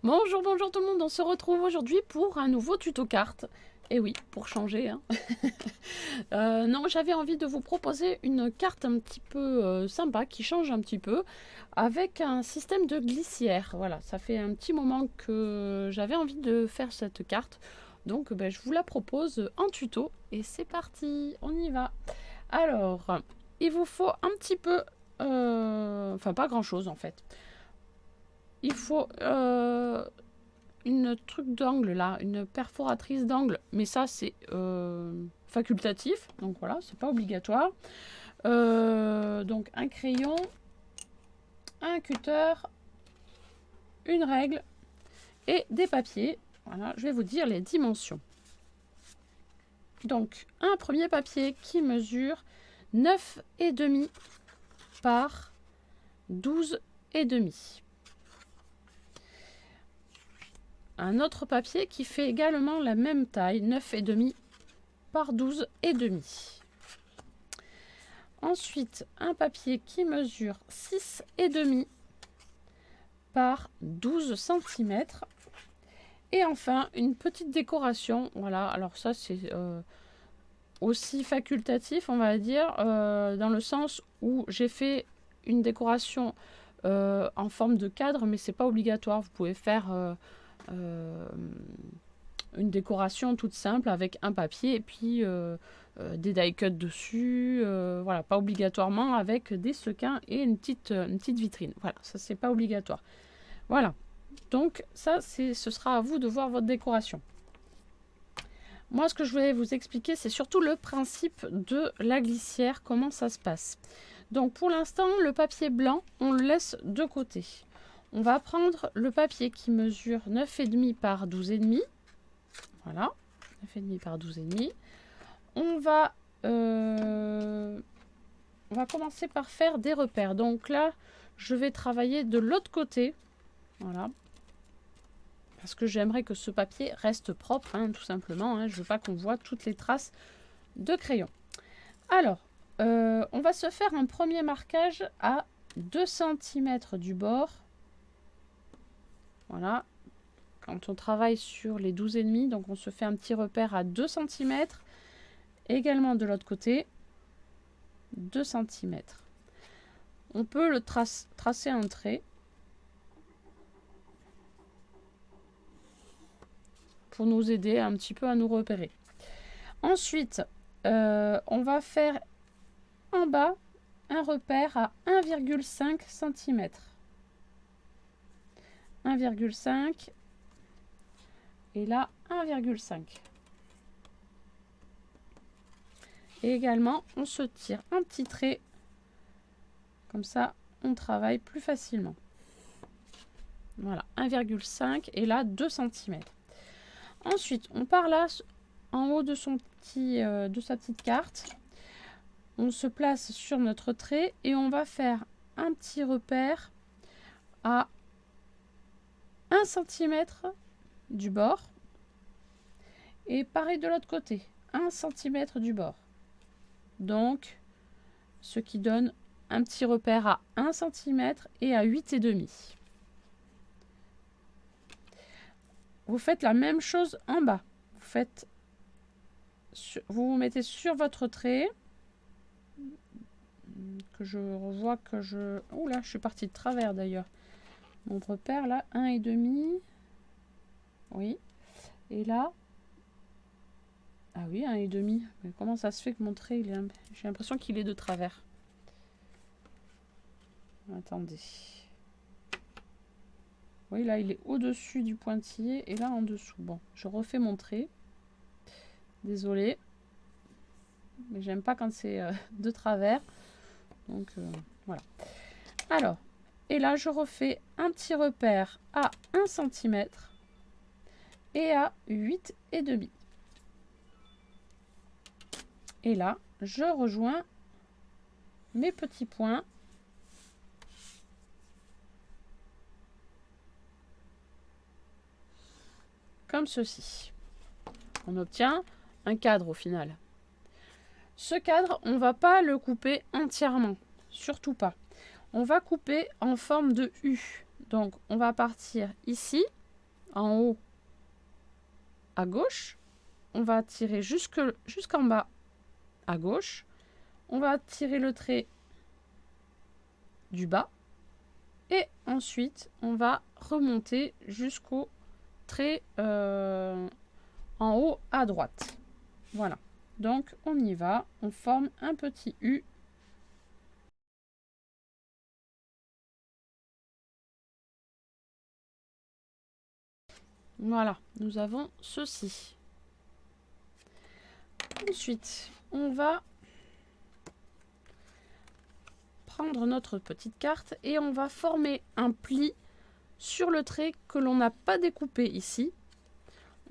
Bonjour, bonjour tout le monde, on se retrouve aujourd'hui pour un nouveau tuto carte. Et oui, pour changer. Hein. Non, j'avais envie de vous proposer une carte un petit peu sympa, qui change un petit peu, avec un système de glissière. Voilà, ça fait un petit moment que j'avais envie de faire cette carte. Donc je vous la propose en tuto et c'est parti, on y va. Alors, il vous faut un petit peu, enfin pas grand chose en fait. Il faut une truc d'angle là, une perforatrice d'angle, mais ça c'est facultatif, donc voilà, c'est pas obligatoire. Donc un crayon, un cutter, une règle et des papiers. Voilà, je vais vous dire les dimensions. Donc un premier papier qui mesure 9,5 par 12,5. Un autre papier qui fait également la même taille, 9,5 par 12,5. Ensuite, un papier qui mesure 6,5 par 12 cm. Et enfin, une petite décoration. Voilà, alors ça c'est aussi facultatif, on va dire, dans le sens où j'ai fait une décoration en forme de cadre, mais c'est pas obligatoire. Vous pouvez faire une décoration toute simple avec un papier et puis des die cuts dessus, voilà, pas obligatoirement avec des sequins et une petite vitrine. Voilà, ça c'est pas obligatoire. Voilà, donc ça ce sera à vous de voir votre décoration. Moi, ce que je voulais vous expliquer, c'est surtout le principe de la glissière, comment ça se passe. Donc pour l'instant, le papier blanc, on le laisse de côté. On va prendre le papier qui mesure 9,5 par 12,5. Voilà, 9,5 par 12,5. On va commencer par faire des repères. Donc là, je vais travailler de l'autre côté. Voilà. Parce que j'aimerais que ce papier reste propre, hein, tout simplement. Hein. Je ne veux pas qu'on voit toutes les traces de crayon. Alors, on va se faire un premier marquage à 2 cm du bord. Voilà. Quand on travaille sur les 12,5, donc on se fait un petit repère à 2 cm. Également de l'autre côté, 2 cm. On peut le tracer un trait pour nous aider un petit peu à nous repérer. Ensuite, on va faire en bas un repère à 1,5 cm. 1,5 et là 1,5. Et également, on se tire un petit trait. Comme ça, on travaille plus facilement. Voilà, 1,5 et là 2 cm. Ensuite, on part là, en haut de sa petite carte. On se place sur notre trait et on va faire un petit repère à 1 cm du bord. Et pareil de l'autre côté, 1 cm du bord. Donc, ce qui donne un petit repère à 1 cm et à 8,5. Vous faites la même chose en bas. Vous mettez sur votre trait. Que je revois que je... Ouh là, je suis partie de travers d'ailleurs. Mon repère là, 1,5. Oui. Et là... Ah oui, 1,5. Mais comment ça se fait que mon trait, j'ai l'impression qu'il est de travers. Attendez. Oui, là, il est au-dessus du pointillé et là, en dessous. Bon, je refais mon trait. Désolée. Mais j'aime pas quand c'est de travers. Donc, voilà. Alors, et là, je refais un petit repère à 1 cm et à 8,5. Et là, je rejoins mes petits points. Comme ceci. On obtient un cadre au final. Ce cadre, on ne va pas le couper entièrement. Surtout pas. On va couper en forme de U. Donc, on va partir ici. en haut à gauche. On va tirer jusqu'en bas à gauche. On va tirer le trait du bas. Et ensuite, on va remonter jusqu'au trait en haut à droite. Voilà. Donc, on y va. On forme un petit U. Voilà, nous avons ceci. Ensuite, on va prendre notre petite carte et on va former un pli sur le trait que l'on n'a pas découpé ici.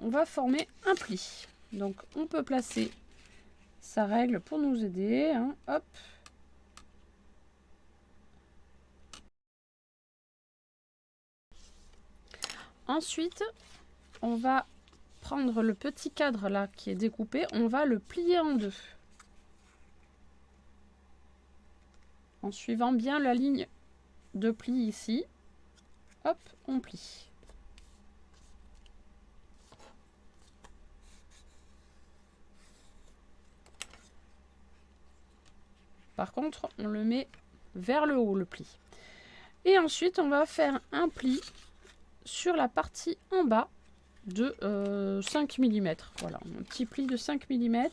On va former un pli. Donc, on peut placer sa règle pour nous aider. Hein. Hop. Ensuite, on va prendre le petit cadre là qui est découpé. On va le plier en deux. En suivant bien la ligne de pli ici. Hop, on plie. Par contre, on le met vers le haut, le pli. Et ensuite, on va faire un pli sur la partie en bas de 5 mm. Voilà, un petit pli de 5 mm.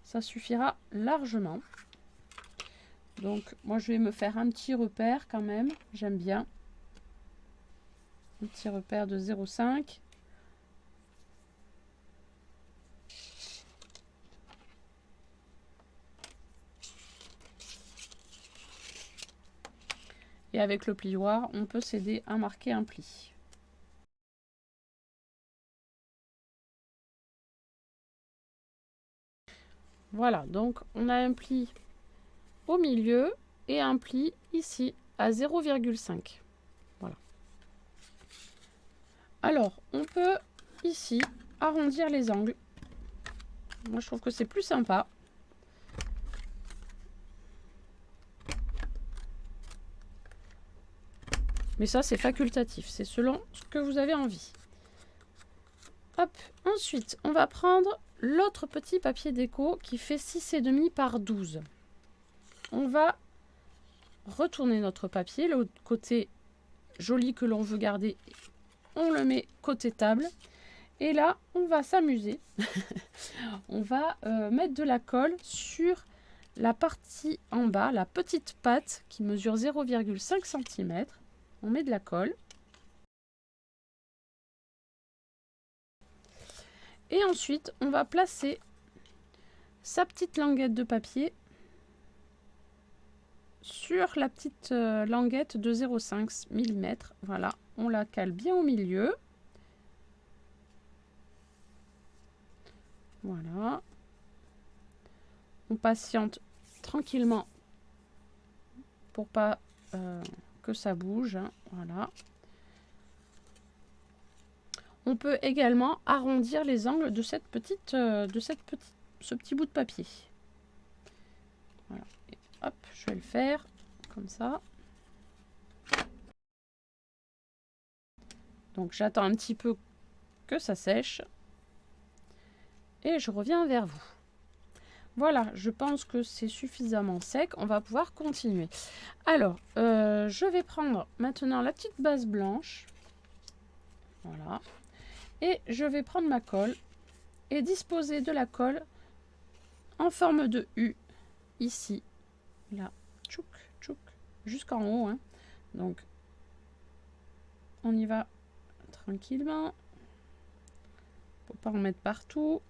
Ça suffira largement. Donc, moi, je vais me faire un petit repère quand même. J'aime bien. Un petit repère de 0,5. Et avec le plioir, on peut s'aider à marquer un pli. Voilà, donc on a un pli au milieu et un pli ici à 0,5. Voilà. Alors, on peut ici arrondir les angles. Moi, je trouve que c'est plus sympa. Mais ça, c'est facultatif. C'est selon ce que vous avez envie. Hop. Ensuite, on va prendre l'autre petit papier déco qui fait 6,5 par 12. On va retourner notre papier. Le côté joli que l'on veut garder, on le met côté table. Et là, on va s'amuser. On va mettre de la colle sur la partie en bas, la petite patte qui mesure 0,5 cm. On met de la colle. Et ensuite, on va placer sa petite languette de papier sur la petite languette de 0,5 mm. Voilà, on la cale bien au milieu. Voilà. On patiente tranquillement pour pas que ça bouge. Hein. Voilà. On peut également arrondir les angles de ce petit bout de papier. Voilà. Et hop, je vais le faire comme ça. Donc j'attends un petit peu que ça sèche. Et je reviens vers vous. Voilà, je pense que c'est suffisamment sec. On va pouvoir continuer. Alors, je vais prendre maintenant la petite base blanche. Voilà. Et je vais prendre ma colle et disposer de la colle en forme de U ici, là, tchouk, tchouk, jusqu'en haut. Hein. Donc, on y va tranquillement. Faut pas en mettre partout.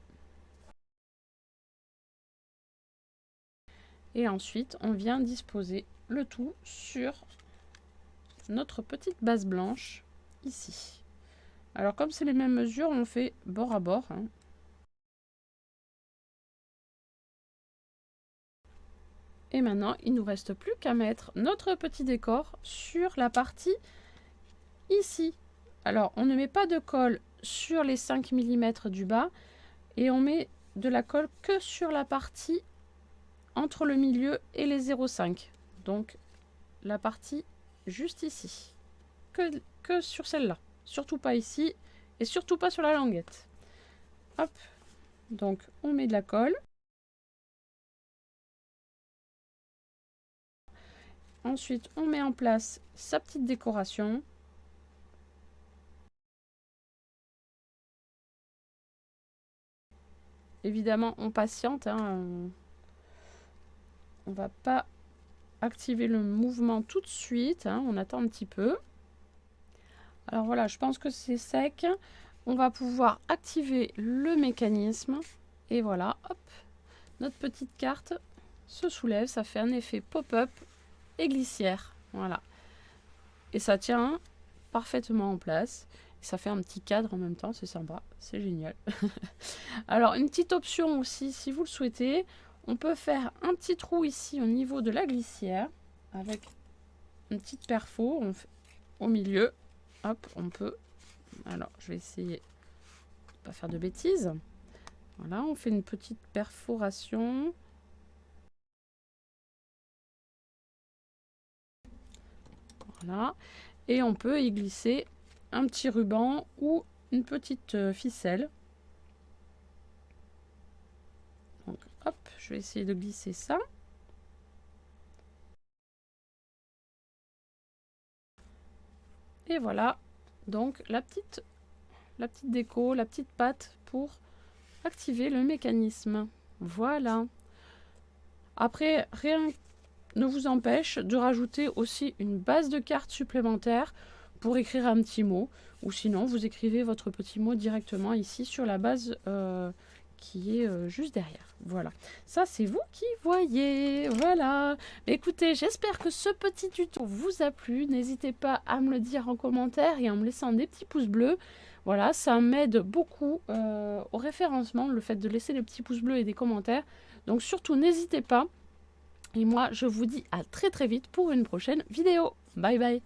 Et ensuite, on vient disposer le tout sur notre petite base blanche ici. Alors, comme c'est les mêmes mesures, on fait bord à bord. Hein. Et maintenant, il ne nous reste plus qu'à mettre notre petit décor sur la partie ici. Alors, on ne met pas de colle sur les 5 mm du bas et on met de la colle que sur la partie entre le milieu et les 0,5. Donc, la partie juste ici. Que sur celle-là. Surtout pas ici. et surtout pas sur la languette. Hop, donc on met de la colle. Ensuite, on met en place sa petite décoration. Évidemment, on patiente, hein. On va pas activer le mouvement tout de suite, hein. On attend un petit peu. Alors voilà, je pense que c'est sec. On va pouvoir activer le mécanisme. Et voilà, hop, notre petite carte se soulève. Ça fait un effet pop-up et glissière. Voilà. Et ça tient parfaitement en place. Et ça fait un petit cadre en même temps, c'est sympa, c'est génial. Alors, une petite option aussi, si vous le souhaitez, on peut faire un petit trou ici au niveau de la glissière avec une petite perfo au milieu. Hop, on peut. Alors, je vais essayer de pas faire de bêtises. Voilà, on fait une petite perforation. Voilà. Et on peut y glisser un petit ruban ou une petite ficelle. Donc, hop, je vais essayer de glisser ça. Et voilà, donc la petite déco, la petite patte pour activer le mécanisme. Voilà. Après, rien ne vous empêche de rajouter aussi une base de cartes supplémentaire pour écrire un petit mot. Ou sinon, vous écrivez votre petit mot directement ici sur la base qui est juste derrière. Voilà. Ça, c'est vous qui voyez. Voilà. Écoutez, j'espère que ce petit tuto vous a plu. N'hésitez pas à me le dire en commentaire et en me laissant des petits pouces bleus. Voilà, ça m'aide beaucoup au référencement, le fait de laisser des petits pouces bleus et des commentaires. Donc surtout, n'hésitez pas. Et moi, je vous dis à très très vite pour une prochaine vidéo. Bye bye.